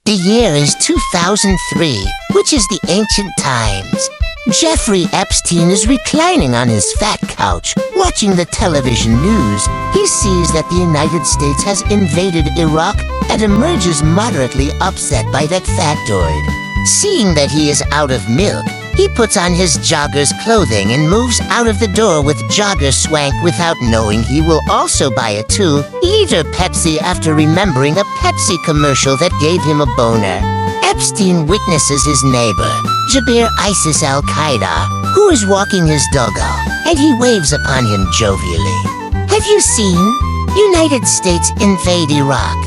The year is 2003, which is the ancient times. Jeffrey Epstein is reclining on his fat couch, watching the television news. He sees that the United States has invaded Iraq and emerges moderately upset by that factoid. Seeing that he is out of milk, he puts on his jogger's clothing and moves out of the door with jogger swank without knowing he will also buy a 2-liter Pepsi after remembering a Pepsi commercial that gave him a boner. Epstein witnesses his neighbor, Jabir ISIS al-Qaeda, who is walking his doggo, and he waves upon him jovially. Have you seen? United States invade Iraq.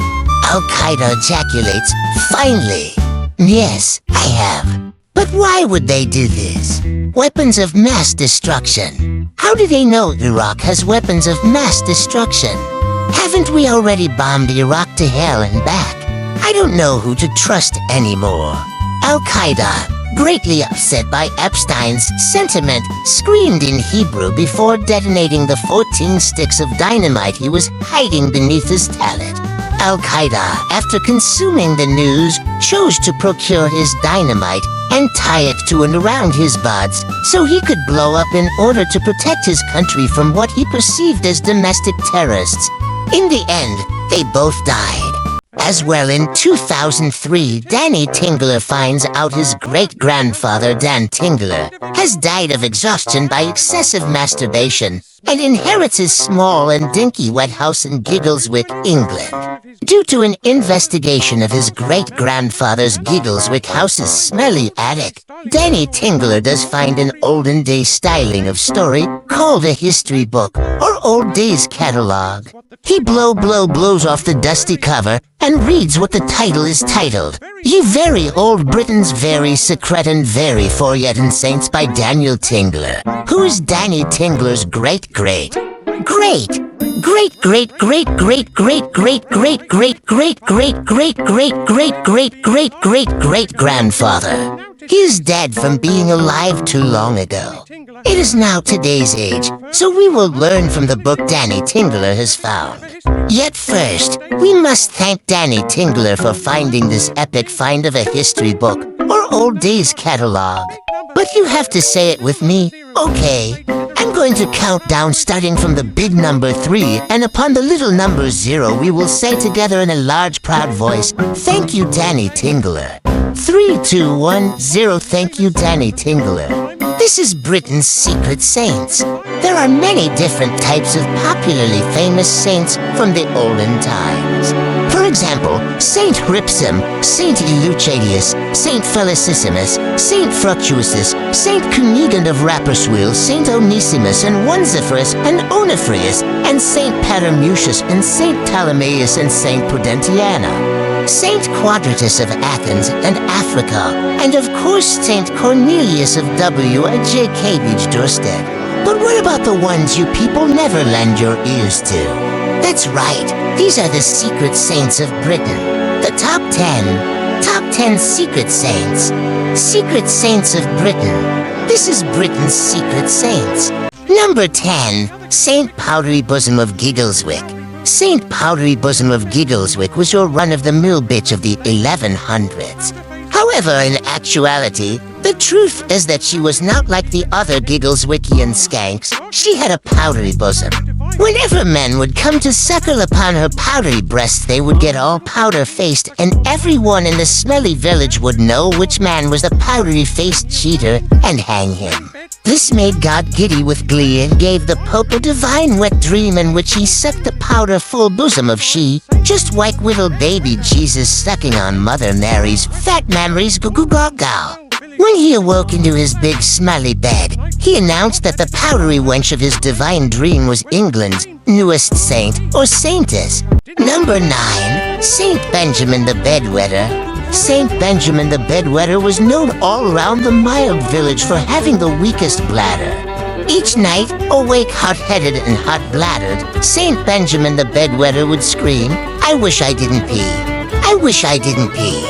Al-Qaeda ejaculates, finally. Yes, I have. But why would they do this? Weapons of mass destruction. How do they know Iraq has weapons of mass destruction? Haven't we already bombed Iraq to hell and back? I don't know who to trust anymore. Al-Qaeda, greatly upset by Epstein's sentiment, screamed in Hebrew before detonating the 14 sticks of dynamite he was hiding beneath his tallit. Al-Qaeda, after consuming the news, chose to procure his dynamite and tie it to and around his buds so he could blow up in order to protect his country from what he perceived as domestic terrorists. In the end, they both died. As well, in 2003, Danny Tingler finds out his great-grandfather, Dan Tingler, has died of exhaustion by excessive masturbation and inherits his small and dinky wet house in Giggleswick, England. Due to an investigation of his great-grandfather's Giggleswick house's smelly attic, Danny Tingler does find an olden-day styling of story called a history book or old days catalog. He blows off the dusty cover and reads what the title is titled, Ye Very Old Britain's Very Secret and Very Forgotten Saints by Daniel Tingler. Who is Danny Tingler's great-grandfather? He is dead from being alive too long ago. It is now today's age, so we will learn from the book Danny Tingler has found. Yet first, we must thank Danny Tingler for finding this epic find of a history book or old days catalog. But you have to say it with me, okay? I'm going to count down starting from the big number 3, and upon the little number 0, we will say together in a large, proud voice, thank you, Danny Tingler. 3, 2, 1, 0. Thank you, Danny Tingler. This is Britain's secret saints. There are many different types of popularly famous saints from the olden times. For example, Saint Ripsum, Saint Elucidius, Saint Felicissimus, Saint Fructuosus, Saint Cunigund of Rapperswil, Saint Onesimus and Onesiphorus and Onefrius, and Saint Paramucius and Saint Ptolemaeus and Saint Prudentiana. Saint Quadratus of Athens and Africa, and of course Saint Cornelius of W. at J. Cambridge Dorstead. But what about the ones you people never lend your ears to? That's right, these are the secret saints of Britain. The top 10 secret saints. Secret saints of Britain. This is Britain's secret saints. Number 10, Saint Powdery Bosom of Giggleswick. Saint Powdery Bosom of Giggleswick was your run-of-the-mill bitch of the 1100s. However, in actuality, the truth is that she was not like the other Giggleswickian skanks. She had a powdery bosom. Whenever men would come to suckle upon her powdery breasts, they would get all powder-faced, and everyone in the smelly village would know which man was the powdery-faced cheater and hang him. This made God giddy with glee and gave the Pope a divine wet dream in which he sucked the powder-full bosom of she, just like little baby Jesus sucking on Mother Mary's fat memories goo-goo-gaw-gaw. When he awoke into his big smelly bed, he announced that the powdery wench of his divine dream was England's newest saint or saintess. Number 9, Saint Benjamin the Bedwetter. Saint Benjamin the Bedwetter was known all around the mild village for having the weakest bladder. Each night, awake hot-headed and hot-bladdered, Saint Benjamin the Bedwetter would scream, I wish I didn't pee. I wish I didn't pee.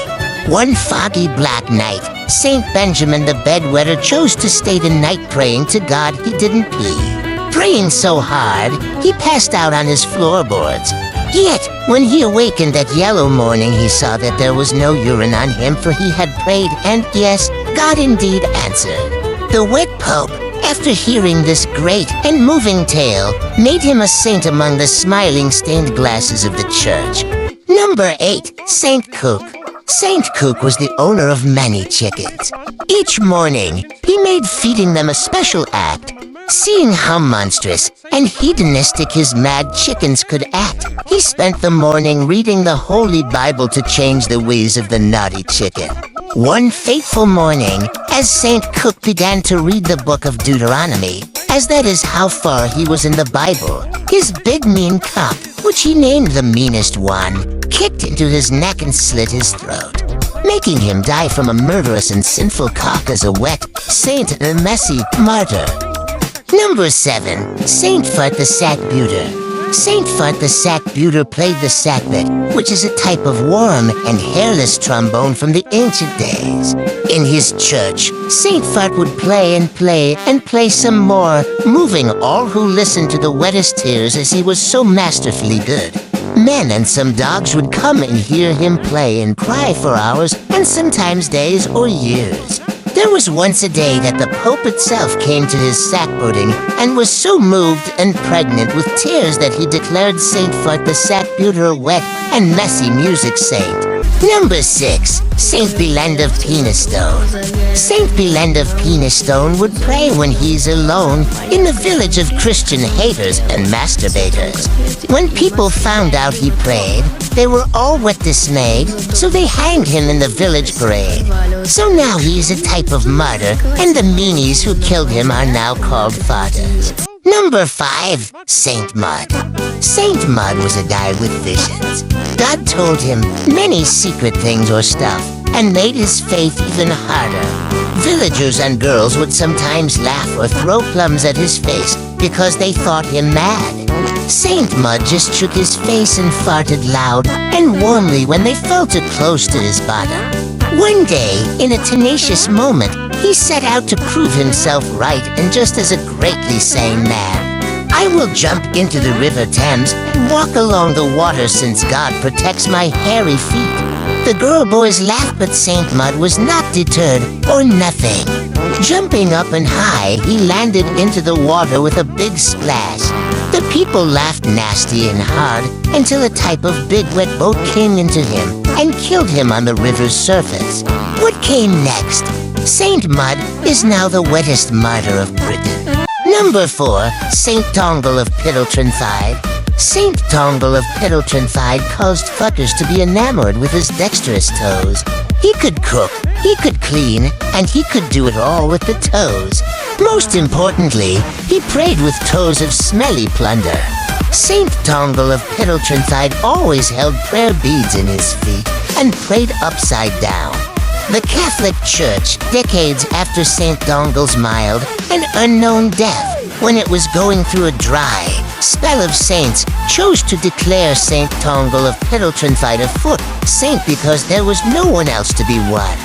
One foggy black night, Saint Benjamin the Bedwetter chose to stay the night praying to God he didn't pee. Praying so hard, he passed out on his floorboards. Yet, when he awakened that yellow morning, he saw that there was no urine on him, for he had prayed, and yes, God indeed answered. The wet Pope, after hearing this great and moving tale, made him a saint among the smiling stained glasses of the church. Number 8. Saint Cook. Saint Cook was the owner of many chickens. Each morning, he made feeding them a special act. Seeing how monstrous and hedonistic his mad chickens could act, he spent the morning reading the Holy Bible to change the ways of the naughty chicken. One fateful morning, as Saint Cook began to read the book of Deuteronomy, as that is how far he was in the Bible, his big mean cock, which he named the meanest one, kicked into his neck and slit his throat, making him die from a murderous and sinful cock as a wet saint and a messy martyr. Number 7. Saint Fart the Sackbuter. Saint Fart the Sackbuter played the sackbut, which is a type of warm and hairless trombone from the ancient days. In his church, Saint Fart would play and play and play some more, moving all who listened to the wettest tears as he was so masterfully good. Men and some dogs would come and hear him play and cry for hours and sometimes days or years. There was once a day that the Pope itself came to his sackboating and was so moved and pregnant with tears that he declared Saint Fart the Sackbuter a wet and messy music saint. Number 6. Saint Belend of Penistone. Saint Belend of Penistone would pray when he's alone in the village of Christian haters and masturbators. When people found out he prayed, they were all wet dismayed, so they hanged him in the village parade. So now he's a type of martyr, and the meanies who killed him are now called fathers. Number 5. Saint Mud. Saint Mud was a guy with visions. God told him many secret things or stuff, and made his faith even harder. Villagers and girls would sometimes laugh or throw plums at his face because they thought him mad. Saint Mud just shook his face and farted loud and warmly when they felt it close to his bottom. One day, in a tenacious moment, he set out to prove himself right, and just as a greatly sane man, I will jump into the River Thames and walk along the water since God protects my hairy feet. The girl boys laughed, but Saint Mud was not deterred or nothing. Jumping up and high, he landed into the water with a big splash. The people laughed nasty and hard until a type of big wet boat came into him and killed him on the river's surface. What came next? Saint Mud is now the wettest martyr of Britain. Number 4. Saint Tongle of Piddletronfide. Saint Tongle of Piddletronfide caused fuckers to be enamored with his dexterous toes. He could cook, he could clean, and he could do it all with the toes. Most importantly, he prayed with toes of smelly plunder. Saint Tongle of Piddletronfide always held prayer beads in his feet and prayed upside down. The Catholic Church, decades after Saint Tongle's mild and unknown death, when it was going through a dry spell of saints, chose to declare Saint Tongle of Piddletronfide a foot saint because there was no one else to be won.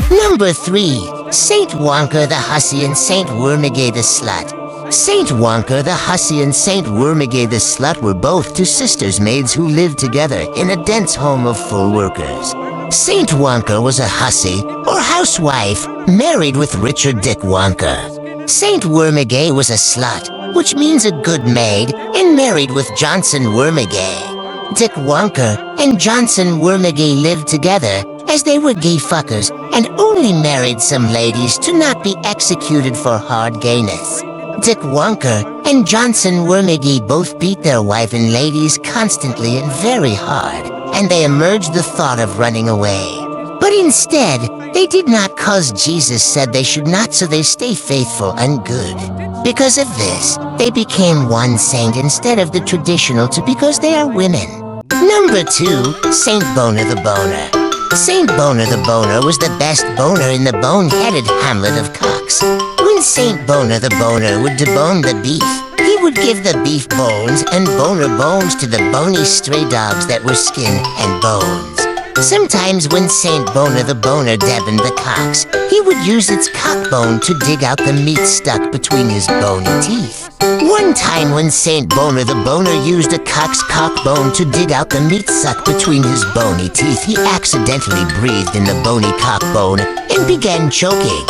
Number 3. Saint Wonka the Hussy and Saint Wormigay the Slut. Saint Wonka the Hussy and Saint Wormigay the Slut were both two sisters maids who lived together in a dense home of full workers. Saint Wonka was a hussy, or housewife, married with Richard Dick Wonka. Saint Wormigay was a slut, which means a good maid, and married with Johnson Wormigay. Dick Wonka and Johnson Wormigay lived together as they were gay fuckers and only married some ladies to not be executed for hard gayness. Dick Wonka and Johnson Wormigay both beat their wife and ladies constantly and very hard, and they emerged the thought of running away. But instead, they did not, cause Jesus said they should not, so they stay faithful and good. Because of this, they became one saint instead of the traditional two because they are women. Number 2. Saint Boner the Boner. Saint Boner the Boner was the best boner in the bone-headed hamlet of Cox. When Saint Boner the Boner would debone the beef, he would give the beef bones and boner bones to the bony stray dogs that were skin and bones. Sometimes when Saint Boner the Boner deboned the cocks, he would use its cock bone to dig out the meat stuck between his bony teeth. One time when Saint Boner the Boner used a cock's cock bone to dig out the meat stuck between his bony teeth, he accidentally breathed in the bony cock bone and began choking.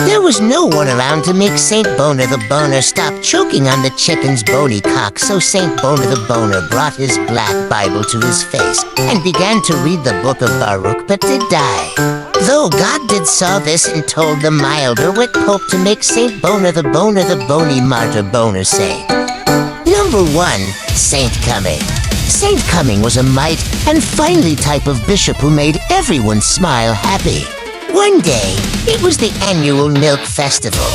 There was no one around to make Saint Boner the Boner stop choking on the chicken's bony cock, so Saint Boner the Boner brought his black Bible to his face and began to read the book of Baruch, but did die. Though God did saw this and told the milder wet Pope to make Saint Boner the Bony Martyr Boner saint. Number 1. Saint Cumming. Saint Cumming was a might and finely type of bishop who made everyone smile happy. One day, it was the annual Milk Festival.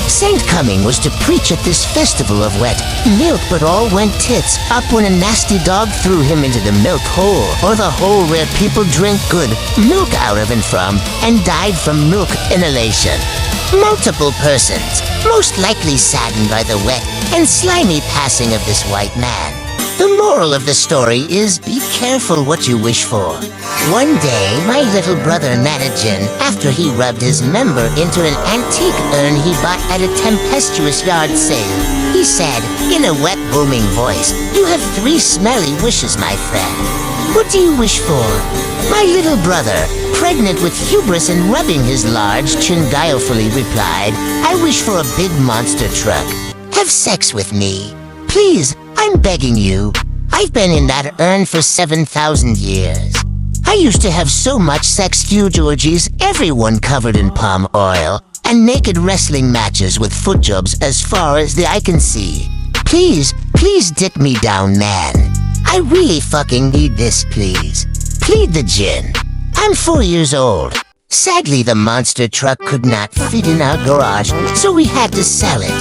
Saint Cumming was to preach at this festival of wet milk, but all went tits up when a nasty dog threw him into the milk hole, or the hole where people drink good milk out of and from, and died from milk inhalation. Multiple persons, most likely saddened by the wet and slimy passing of this white man. The moral of the story is be careful what you wish for. One day, my little brother Managin, after he rubbed his member into an antique urn he bought at a tempestuous yard sale, he said, in a wet, booming voice, "You have 3 smelly wishes, my friend. What do you wish for?" My little brother, pregnant with hubris and rubbing his large chin, guilefully replied, "I wish for a big monster truck. Have sex with me. Please, I'm begging you. I've been in that urn for 7,000 years. I used to have so much sex, huge orgies, everyone covered in palm oil, and naked wrestling matches with foot jobs as far as the eye can see. Please, please dick me down, man. I really fucking need this, please. Plead the gin. I'm 4 years old." Sadly, the monster truck could not fit in our garage, so we had to sell it.